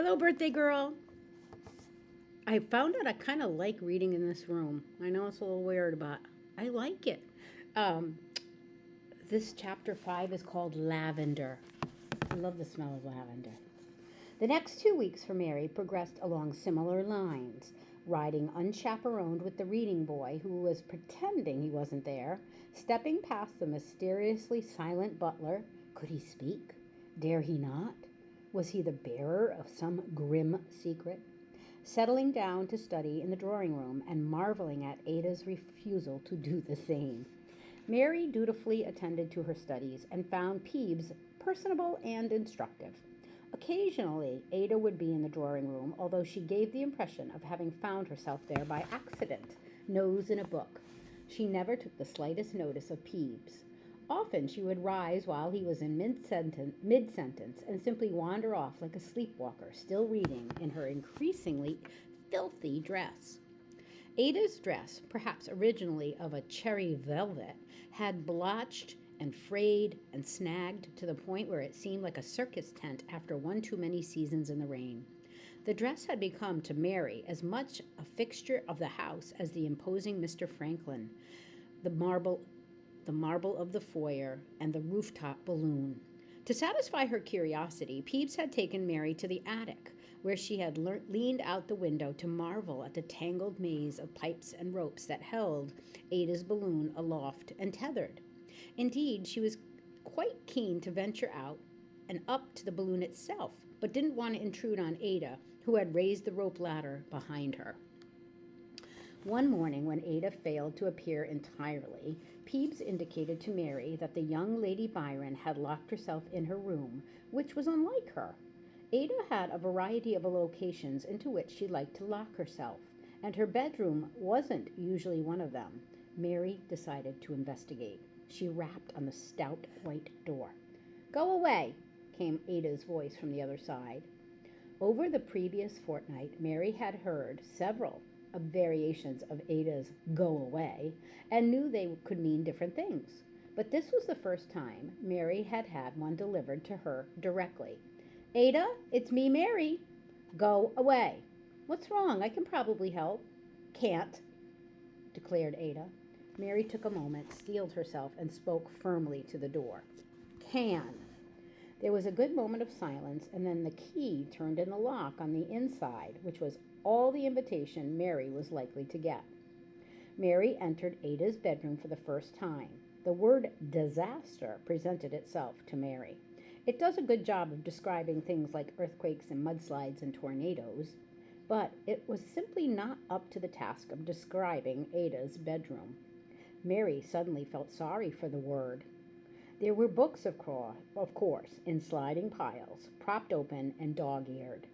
Hello, birthday girl. I found out I kind of like reading in this room. I know it's a little weird, but I like it. Um, this chapter 5 is called Lavender. I love the smell of lavender. The next 2 weeks for Mary progressed along similar lines, riding unchaperoned with the reading boy who was pretending he wasn't there, stepping past the mysteriously silent butler. Could he speak? Dare he not? Was he the bearer of some grim secret? Settling down to study in the drawing room and marveling at Ada's refusal to do the same. Mary dutifully attended to her studies and found Peeves personable and instructive. Occasionally, Ada would be in the drawing room, although she gave the impression of having found herself there by accident, nose in a book. She never took the slightest notice of Peeves. Often she would rise while he was in mid-sentence and simply wander off like a sleepwalker, still reading in her increasingly filthy dress. Ada's dress, perhaps originally of a cherry velvet, had blotched and frayed and snagged to the point where it seemed like a circus tent after one too many seasons in the rain. The dress had become to Mary as much a fixture of the house as the imposing Mr. Franklin, the marble of the foyer, and the rooftop balloon. To satisfy her curiosity, Peeves had taken Mary to the attic, where she had leaned out the window to marvel at the tangled maze of pipes and ropes that held Ada's balloon aloft and tethered. Indeed, she was quite keen to venture out and up to the balloon itself, but didn't want to intrude on Ada, who had raised the rope ladder behind her. One morning, when Ada failed to appear entirely, Peeves indicated to Mary that the young Lady Byron had locked herself in her room, which was unlike her. Ada had a variety of locations into which she liked to lock herself, and her bedroom wasn't usually one of them. Mary decided to investigate. She rapped on the stout white door. "Go away," came Ada's voice from the other side. Over the previous fortnight, Mary had heard several of variations of Ada's "go away" and knew they could mean different things. But this was the first time Mary had had one delivered to her directly. "Ada, it's me, Mary." "Go away." "What's wrong? I can probably help." "Can't," declared Ada. Mary took a moment, steeled herself, and spoke firmly to the door. "Can." There was a good moment of silence, and then the key turned in the lock on the inside, which was all the invitation Mary was likely to get. Mary entered Ada's bedroom for the first time. The word disaster presented itself to Mary. It does a good job of describing things like earthquakes and mudslides and tornadoes, but it was simply not up to the task of describing Ada's bedroom. Mary suddenly felt sorry for the word. There were books, of course, in sliding piles, propped open and dog-eared.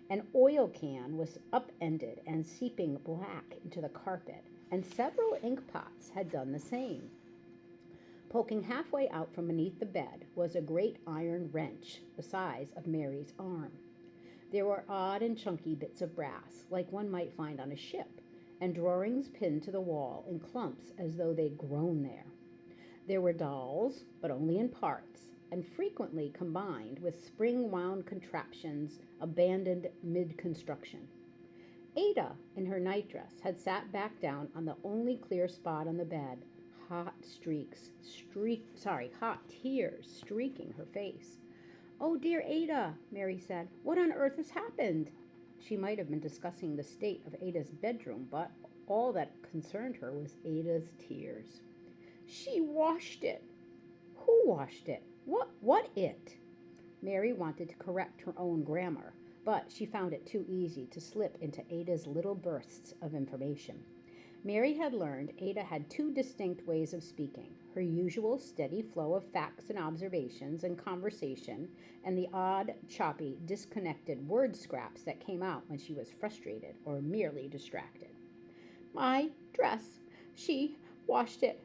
An oil can was upended and seeping black into the carpet, and several ink pots had done the same. Poking halfway out from beneath the bed was a great iron wrench the size of Mary's arm. There were odd and chunky bits of brass, like one might find on a ship, and drawings pinned to the wall in clumps as though they'd grown there. There were dolls, but only in parts, and frequently combined with spring-wound contraptions abandoned mid-construction. Ada, in her nightdress, had sat back down on the only clear spot on the bed, hot tears streaking her face. "Oh, dear Ada," Mary said, "what on earth has happened?" She might have been discussing the state of Ada's bedroom, but all that concerned her was Ada's tears. "She washed it." "Who washed it? What it?" Mary wanted to correct her own grammar, but she found it too easy to slip into Ada's little bursts of information. Mary had learned Ada had two distinct ways of speaking: her usual steady flow of facts and observations and conversation, and the odd, choppy, disconnected word scraps that came out when she was frustrated or merely distracted. "My dress. She washed it.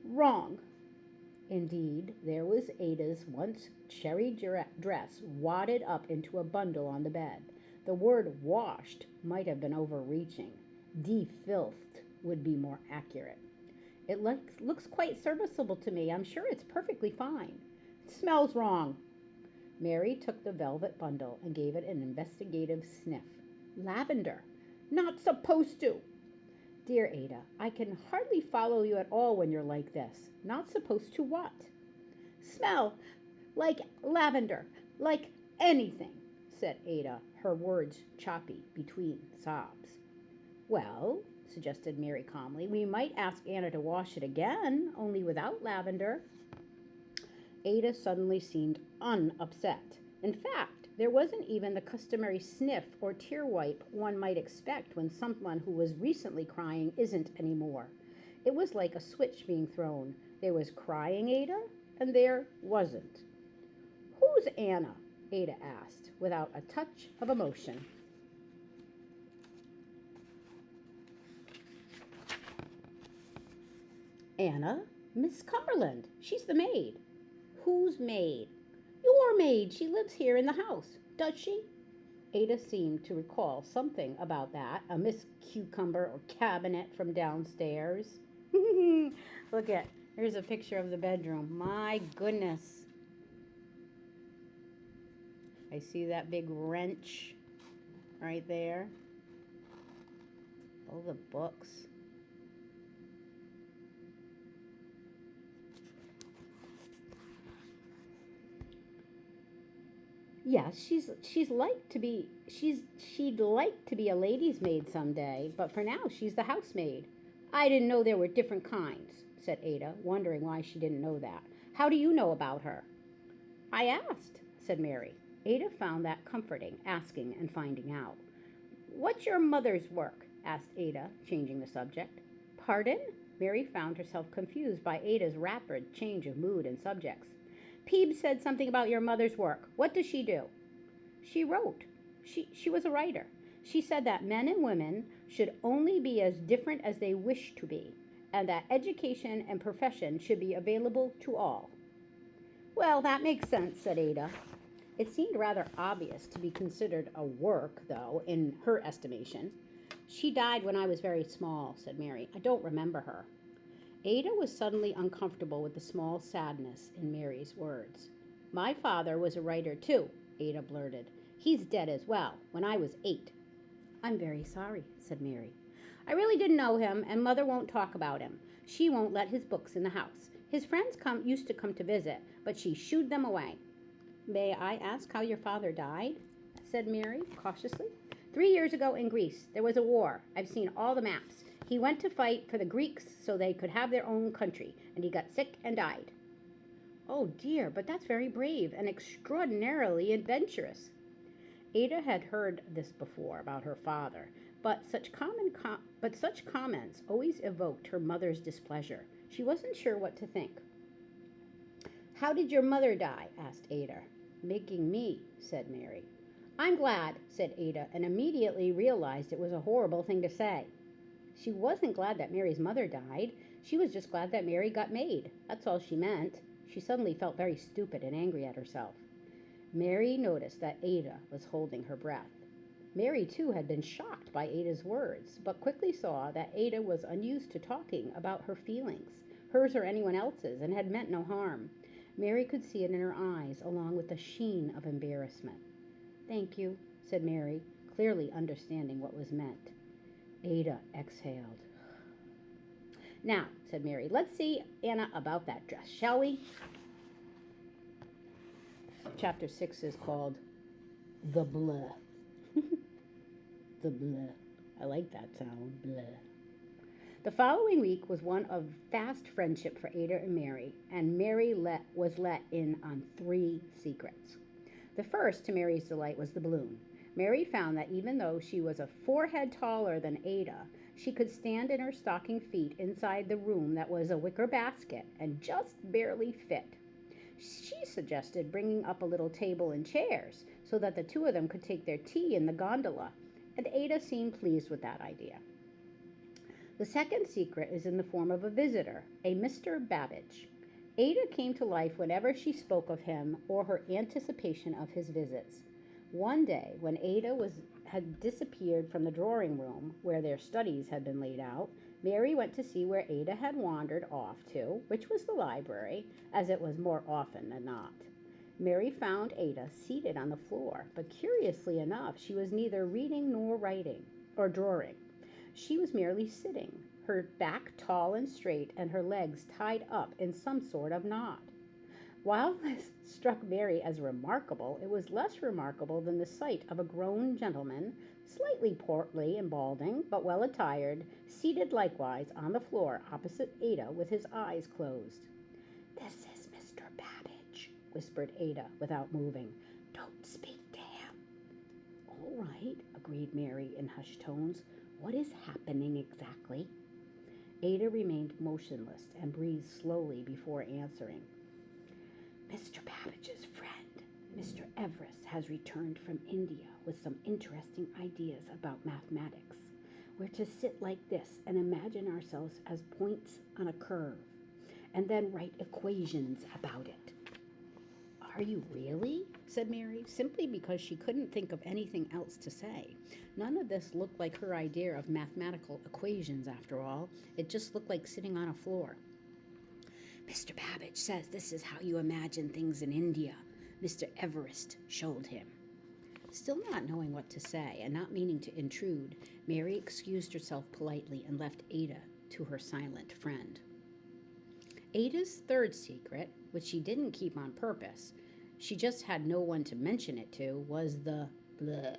Wrong." Indeed, there was Ada's once cherry dress wadded up into a bundle on the bed. The word washed might have been overreaching. Defilthed would be more accurate. "It looks quite serviceable to me. I'm sure it's perfectly fine." "It smells wrong." Mary took the velvet bundle and gave it an investigative sniff. Lavender. Not supposed to. Dear Ada, I can hardly follow you at all when you're like this. Not supposed to what? Smell like lavender, like anything, said Ada, her words choppy between sobs. Well, suggested Mary calmly, we might ask Anna to wash it again, only without lavender. Ada suddenly seemed unupset. In fact, there wasn't even the customary sniff or tear wipe one might expect when someone who was recently crying isn't anymore. It was like a switch being thrown. There was crying Ada, and there wasn't. Who's Anna? Ada asked, without a touch of emotion. Anna? Miss Cumberland. She's the maid. Whose maid? Your maid. She lives here in the house. Does she? Ada seemed to recall something about that, a Miss Cucumber or cabinet from downstairs. Look at, here's a picture of the bedroom. My goodness. I see that big wrench right there. All the books. Yes, she'd like to be a lady's maid someday, but for now she's the housemaid. I didn't know there were different kinds, said Ada, wondering why she didn't know that. How do you know about her? I asked, said Mary. Ada found that comforting, asking and finding out. What's your mother's work? Asked Ada, changing the subject. Pardon? Mary found herself confused by Ada's rapid change of mood and subjects. Peeb said something about your mother's work. What does she do? She wrote. She was a writer. She said that men and women should only be as different as they wish to be, and that education and profession should be available to all. Well, that makes sense, said Ada. It seemed rather obvious to be considered a work, though, in her estimation. She died when I was very small, said Mary. I don't remember her. Ada was suddenly uncomfortable with the small sadness in Mary's words. My father was a writer, too, Ada blurted. He's dead as well, when I was 8. I'm very sorry, said Mary. I really didn't know him, and Mother won't talk about him. She won't let his books in the house. His friends used to come to visit, but she shooed them away. May I ask how your father died? Said Mary, cautiously. 3 years ago in Greece, there was a war. I've seen all the maps. He went to fight for the Greeks so they could have their own country, and he got sick and died. Oh dear, but that's very brave and extraordinarily adventurous. Ada had heard this before about her father, but such comments always evoked her mother's displeasure. She wasn't sure what to think. How did your mother die? Asked Ada. Making me, said Mary. I'm glad, said Ada, and immediately realized it was a horrible thing to say. She wasn't glad that Mary's mother died. She was just glad that Mary got made. That's all she meant. She suddenly felt very stupid and angry at herself. Mary noticed that Ada was holding her breath. Mary, too, had been shocked by Ada's words, but quickly saw that Ada was unused to talking about her feelings, hers or anyone else's, and had meant no harm. Mary could see it in her eyes, along with the sheen of embarrassment. Thank you, said Mary, clearly understanding what was meant. Ada exhaled. Now, said Mary, let's see Anna about that dress, shall we? Chapter 6 is called The Blah. The Blah. I like that sound, blah. The following week was one of fast friendship for Ada and Mary, and Mary was let in on 3 secrets. The first, to Mary's delight, was the balloon. Mary found that even though she was a 4 head taller than Ada, she could stand in her stocking feet inside the room that was a wicker basket and just barely fit. She suggested bringing up a little table and chairs so that the 2 of them could take their tea in the gondola, and Ada seemed pleased with that idea. The second secret is in the form of a visitor, a Mr. Babbage. Ada came to life whenever she spoke of him or her anticipation of his visits. One day, when Ada had disappeared from the drawing room where their studies had been laid out, Mary went to see where Ada had wandered off to, which was the library, as it was more often than not. Mary found Ada seated on the floor, but curiously enough, she was neither reading nor writing or drawing. She was merely sitting, her back tall and straight, and her legs tied up in some sort of knot. While this struck Mary as remarkable, it was less remarkable than the sight of a grown gentleman, slightly portly and balding, but well attired, seated likewise on the floor opposite Ada with his eyes closed. "This is Mr. Babbage," whispered Ada without moving. "Don't speak to him." "All right," agreed Mary in hushed tones. "What is happening exactly?" Ada remained motionless and breathed slowly before answering. "Mr. Babbage's friend, Mr. Everest, has returned from India with some interesting ideas about mathematics. We're to sit like this and imagine ourselves as points on a curve, and then write equations about it." "Are you really?" said Mary, simply because she couldn't think of anything else to say. None of this looked like her idea of mathematical equations, after all. It just looked like sitting on a floor. "Mr. Babbage says this is how you imagine things in India. Mr. Everest showed him." Still not knowing what to say and not meaning to intrude, Mary excused herself politely and left Ada to her silent friend. Ada's third secret, which she didn't keep on purpose, she just had no one to mention it to, was the bleh,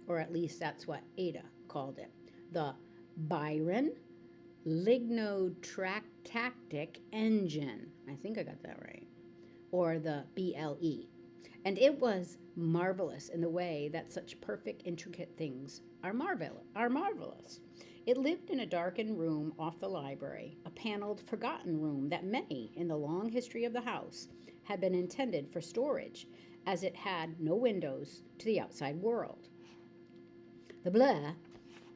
or at least that's what Ada called it, the Byron Lignotractactic Engine. I think I got that right. Or the BLE. And it was marvelous in the way that such perfect, intricate things are marvelous. It lived in a darkened room off the library, a paneled, forgotten room that many, in the long history of the house, had been intended for storage, as it had no windows to the outside world. The bleh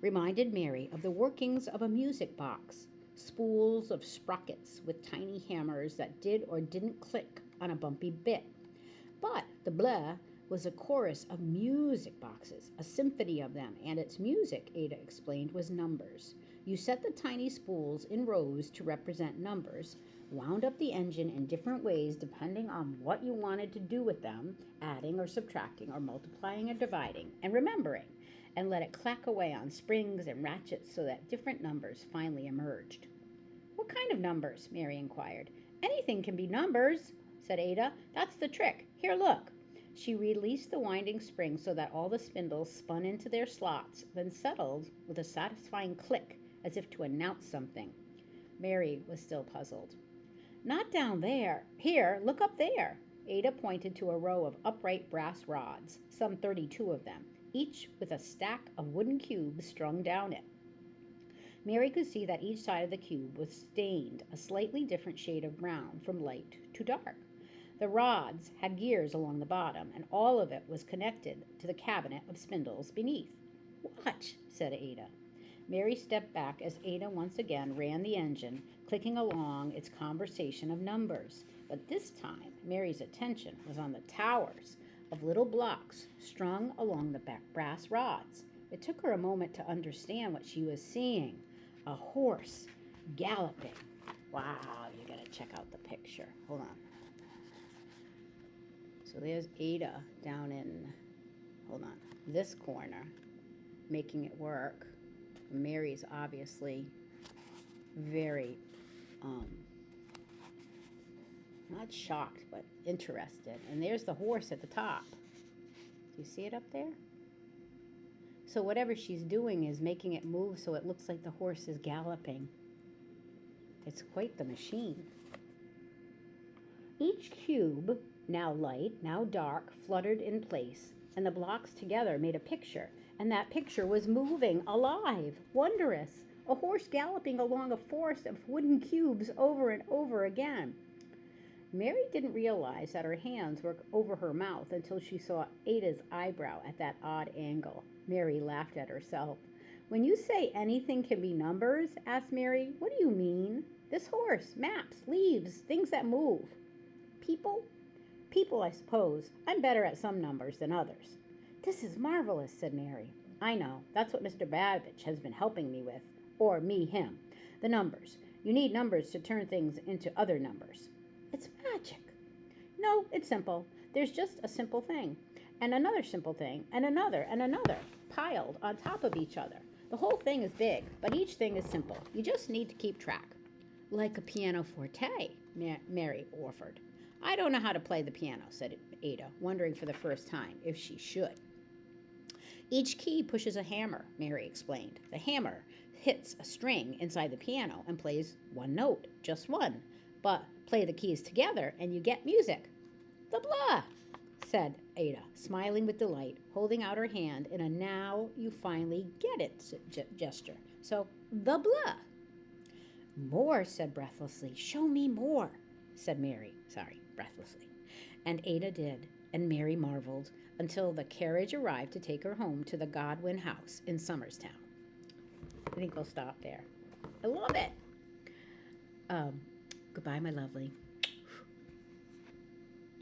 reminded Mary of the workings of a music box, spools of sprockets with tiny hammers that did or didn't click on a bumpy bit. But the bleh was a chorus of music boxes, a symphony of them, and its music, Ada explained, was numbers. You set the tiny spools in rows to represent numbers, wound up the engine in different ways depending on what you wanted to do with them, adding or subtracting or multiplying or dividing, and remembering, and let it clack away on springs and ratchets so that different numbers finally emerged. "What kind of numbers?" Mary inquired. "Anything can be numbers," said Ada. "That's the trick. Here, look." She released the winding spring so that all the spindles spun into their slots, then settled with a satisfying click as if to announce something. Mary was still puzzled. "Not down there. Here, look up there." Ada pointed to a row of upright brass rods, some 32 of them, each with a stack of wooden cubes strung down it. Mary could see that each side of the cube was stained a slightly different shade of brown, from light to dark. The rods had gears along the bottom, and all of it was connected to the cabinet of spindles beneath. "Watch," said Ada. Mary stepped back as Ada once again ran the engine, clicking along its conversation of numbers. But this time, Mary's attention was on the towers of little blocks strung along the brass rods. It took her a moment to understand what she was seeing. A horse galloping. Wow, you gotta check out the picture. Hold on. So there's Ada down in, this corner, making it work. Mary's obviously very, not shocked, but interested. And there's the horse at the top. Do you see it up there? So whatever she's doing is making it move so it looks like the horse is galloping. It's quite the machine. Each cube, now light, now dark, fluttered in place, and the blocks together made a picture, and that picture was moving, alive, wondrous, a horse galloping along a forest of wooden cubes over and over again. Mary didn't realize that her hands were over her mouth until she saw Ada's eyebrow at that odd angle. Mary laughed at herself. "When you say anything can be numbers," asked Mary, "what do you mean?" "This horse, maps, leaves, things that move." "People?" "People, I suppose. I'm better at some numbers than others." "This is marvelous," said Mary. "I know. That's what Mr. Babbage has been helping me with. Or me, him. The numbers. You need numbers to turn things into other numbers." "It's magic." "No, it's simple. There's just a simple thing, and another simple thing, and another, piled on top of each other. The whole thing is big, but each thing is simple. You just need to keep track. Like a pianoforte, Mary offered. I don't know how to play the piano, said Ada, wondering for the first time if she should. Each key pushes a hammer, Mary explained. The hammer hits a string inside the piano and plays one note, just one. But play the keys together and you get music. The blah, said Ada, smiling with delight, holding out her hand in a now you finally get it gesture. So, the blah. More, said breathlessly. Show me more, said Mary. Breathlessly. And Ada did, and Mary marveled until the carriage arrived to take her home to the Godwin house in Somerstown. I think we'll stop there. I love it. Goodbye, my lovely.